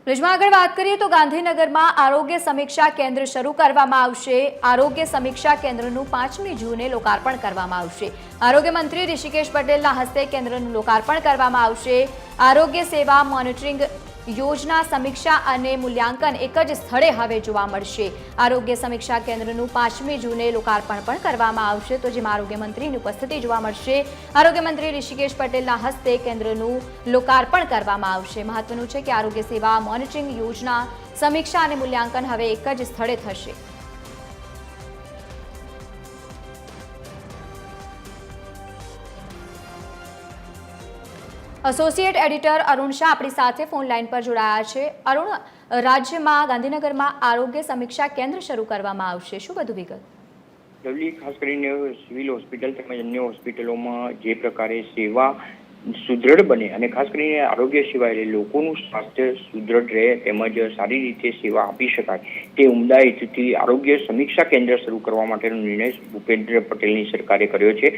ભુજમાં આગળ વાત કરીએ તો ગાંધીનગરમાં આરોગ્ય સમીક્ષા કેન્દ્ર શરૂ કરવામાં આવશે। આરોગ્ય સમીક્ષા કેન્દ્રનું 5મી જૂને લોકાર્પણ કરવામાં આવશે। આરોગ્ય મંત્રી ઋષિકેશ પટેલના હસ્તે કેન્દ્રનું લોકાર્પણ કરવામાં આવશે। આરોગ્ય સેવા મોનિટરિંગ યોજના સમીક્ષા અને મૂલ્યાંકન એક જ સ્થળે હવે જોવા મળશે। આરોગ્ય સમીક્ષા કેન્દ્રનું 5મી જૂને લોકાર્પણ પણ કરવામાં આવશે, તો જેમાં આરોગ્ય મંત્રીની ઉપસ્થિતિ જોવા મળશે। આરોગ્ય મંત્રી ઋષિકેશ પટેલના હસ્તે કેન્દ્રનું લોકાર્પણ કરવામાં આવશે। મહત્વનું છે કે આરોગ્ય સેવા મોનિટરિંગ યોજના સમીક્ષા અને મૂલ્યાંકન હવે એક જ સ્થળે થશે। એસોસિએટ એડિટર અરુણ શાહ આપણી સાથે ફોન લાઈન પર જોડાયા છે। અરુણ, રાજ્યમાં ગાંધીનગરમાં આરોગ્ય સમીક્ષા કેન્દ્ર શરૂ કરવામાં આવશે, શું વધુ વિગત? ખાસ કરીને સિવિલ હોસ્પિટલ તેમજ અન્ય હોસ્પિટલોમાં જે પ્રકારે સેવા સુદૃઢ બને અને ખાસ કરીને આરોગ્ય સેવા એટલે લોકોનું સ્વાસ્થ્ય સુદૃઢ રહે તેમજ સારી રીતે સેવા આપી શકાય તે ઉમદા હેતુથી આરોગ્ય સમીક્ષા કેન્દ્ર શરૂ કરવા માટેનો નિર્ણય ભૂપેન્દ્ર પટેલની સરકારે કર્યો છે।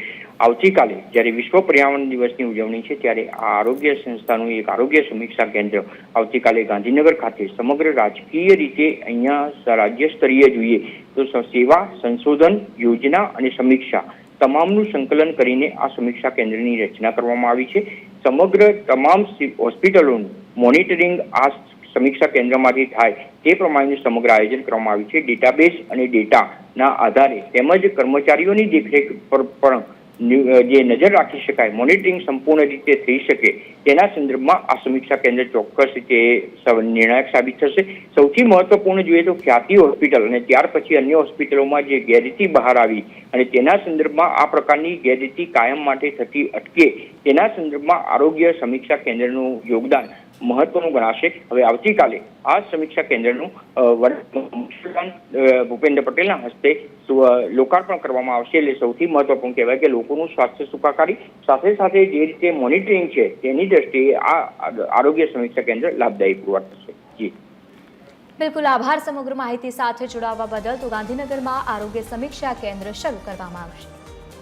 આવતીકાલે જ્યારે વિશ્વ પર્યાવરણ દિવસની ઉજવણી છે ત્યારે આ આરોગ્ય સંસ્થાનું એક આરોગ્ય સમીક્ષા કેન્દ્ર આવતીકાલે ગાંધીનગર ખાતે સમગ્ર રાજકીય રીતે અહીંયા રાજ્ય સ્તરીય જોઈએ તો સેવા સંશોધન યોજના અને સમીક્ષા તમામનું સંકલન કરીને આ સમીક્ષા કેન્દ્રની રચના કરવામાં આવી છે। સમગ્ર તમામ હોસ્પિટલોનું મોનિટરિંગ આ સમીક્ષા કેન્દ્રમાંથી થાય તે પ્રમાણેનું સમગ્ર આયોજન કરવામાં આવ્યું છે। ડેટાબેઝ અને ડેટાના આધારે તેમજ કર્મચારીઓની દેખરેખ પર પણ જે નજર રાખી શકાય, મોનિટરિંગ સંપૂર્ણ રીતે થઈ શકે તેના સંદર્ભમાં આ સમીક્ષા કેન્દ્ર ચોક્કસ રીતે નિર્ણાયક સાબિત થશે। સૌથી મહત્વપૂર્ણ જોઈએ તો ખ્યાતિ હોસ્પિટલ અને ત્યાર પછી અન્ય હોસ્પિટલોમાં જે ગેરરીતિ બહાર આવી અને તેના સંદર્ભમાં આ પ્રકારની ગેરરીતિ કાયમ માટે થતી અટકે તેના સંદર્ભમાં આરોગ્ય સમીક્ષા કેન્દ્રનું યોગદાન મહત્વનું ગણાશે। હવે આવતીકાલે આ સમીક્ષા કેન્દ્રનું ભૂપેન્દ્ર પટેલના હસ્તે લોકાર્પણ કરવામાં આવશે। એટલે સૌથી મહત્વપૂર્ણ કહેવાય કે લોકોનું સ્વાસ્થ્ય સુખાકારી સાથે સાથે જે રીતે મોનિટરિંગ છે તેની દ્રષ્ટિએ આ આરોગ્ય સમીક્ષા કેન્દ્ર લાભદાયી પુરવાર થશે। જી બિલકુલ, આભાર સમગ્ર માહિતી સાથે જોડાવા બદલ। તો ગાંધીનગરમાં આરોગ્ય સમીક્ષા કેન્દ્ર શરૂ કરવામાં આવશે।